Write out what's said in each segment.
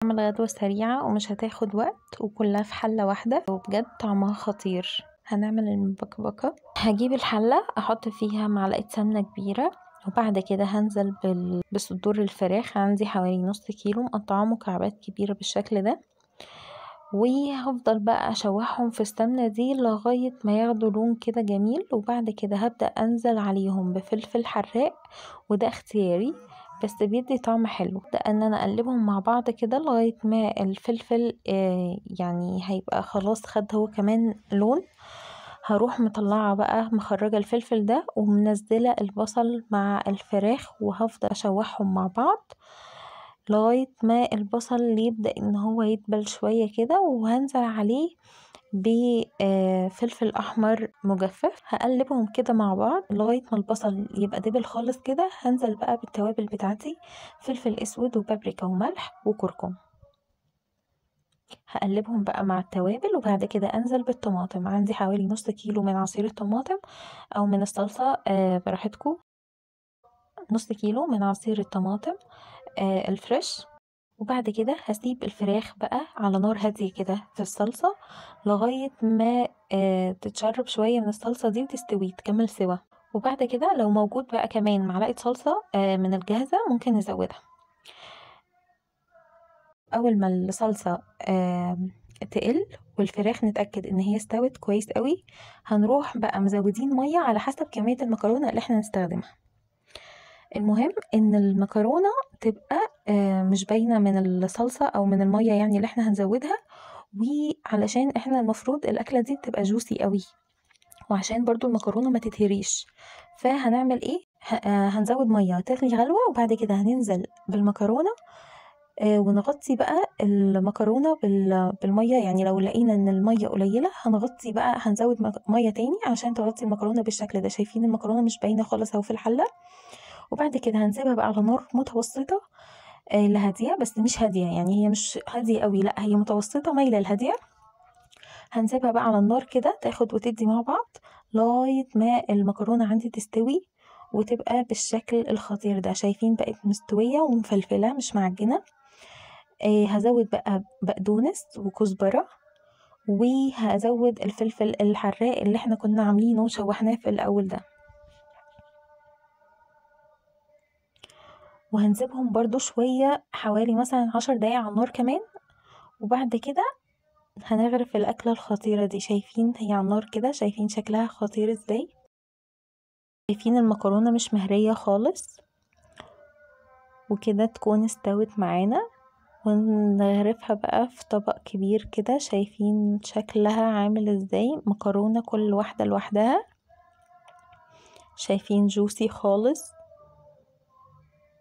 هنعمل غدوة سريعة ومش هتاخد وقت وكلها في حلة واحدة وبجد طعمها خطير. هنعمل المبكبكة. هجيب الحلة احط فيها معلقة سمنة كبيرة، وبعد كده هنزل بصدور الفراخ. عندي حوالي نص كيلو مقطعاه مكعبات كبيرة بالشكل ده، وهفضل بقى اشوحهم في السمنة دي لغاية ما ياخدوا لون كده جميل. وبعد كده هبدأ انزل عليهم بفلفل حراق، وده اختياري بس بيدي طعم حلو. ده ان انا اقلبهم مع بعض كده لغاية ما الفلفل يعني هيبقى خلاص خد هو كمان لون. هروح مطلعه بقى مخرجة الفلفل ده ومنزلة البصل مع الفراخ، وهفضل اشوحهم مع بعض لغاية ما البصل يبدأ ان هو يدبل شوية كده، وهنزل عليه بفلفل احمر مجفف. هقلبهم كده مع بعض لغاية ما البصل يبقى دبل خالص كده. هنزل بقى بالتوابل بتاعتي، فلفل اسود وبابريكا وملح وكركم. هقلبهم بقى مع التوابل، وبعد كده انزل بالطماطم. عندي حوالي نص كيلو من عصير الطماطم او من الصلصة براحتكم. نص كيلو من عصير الطماطم الفريش. وبعد كده هسيب الفراخ بقى على نار هادية كده في الصلصة لغاية ما تتشرب شوية من الصلصة دي وتستوي تكمل سوا. وبعد كده لو موجود بقى كمان معلقة صلصة من الجاهزة ممكن نزودها. اول ما الصلصة تقل والفراخ نتأكد ان هي استوت كويس قوي، هنروح بقى مزودين مية على حسب كمية المكرونة اللي احنا نستخدمها. المهم ان المكرونة تبقى مش باينة من الصلصة او من المية يعني اللي احنا هنزودها. وعلشان احنا المفروض الاكلة دي بتبقى جوسي قوي، وعشان برضو المكرونة ما تتهريش، فهنعمل ايه؟ هنزود مية تغلي غلوة، وبعد كده هننزل بالمكرونة ونغطي بقى المكرونة بالمية. يعني لو لقينا ان المية قليلة هنغطي بقى، هنزود مية تاني عشان تغطي المكرونة بالشكل ده. شايفين المكرونة مش باينة خالص اهو في الحلة. وبعد كده هنسيبها بقى على نار متوسطة لهادية، بس مش هادية يعني، هي مش هادية قوي، لا هي متوسطة مايلة لهادية. هنسيبها بقى على النار كده تاخد وتدي مع بعض لغاية ما المكرونة عندي تستوي وتبقى بالشكل الخطير ده. شايفين بقت مستوية ومفلفلة مش معجنة. هزود بقى بقدونس وكزبرة، وهزود الفلفل الحراق اللي احنا كنا عاملينه وشوحناه في الاول ده، وهنسيبهم برضو شوية حوالي مثلا 10 دقايق على النار كمان. وبعد كده هنغرف الأكلة الخطيرة دي. شايفين هي على النار كده، شايفين شكلها خطير ازاي؟ شايفين المكرونة مش مهرية خالص، وكده تكون استوت معانا. ونغرفها بقى في طبق كبير كده. شايفين شكلها عامل ازاي؟ مكرونة كل واحدة لوحدها. شايفين جوسي خالص،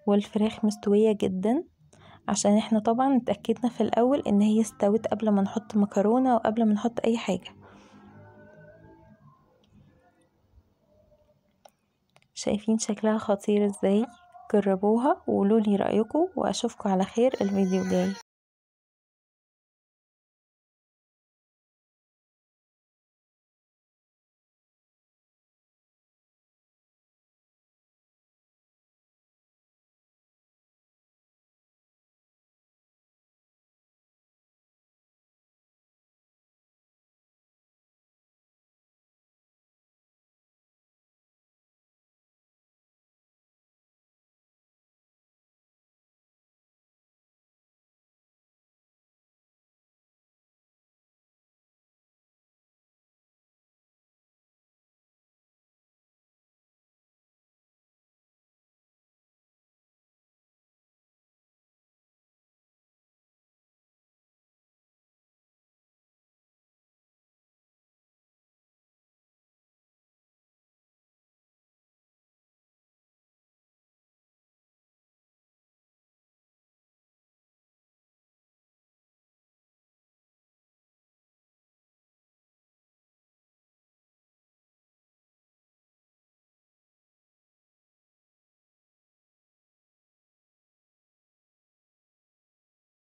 والفراخ مستوية جدا، عشان احنا طبعا اتأكدنا في الاول ان هي استوت قبل ما نحط مكرونة وقبل ما نحط اي حاجة. شايفين شكلها خطير ازاي؟ جربوها وقولولي رأيكم، واشوفكم على خير الفيديو الجاي.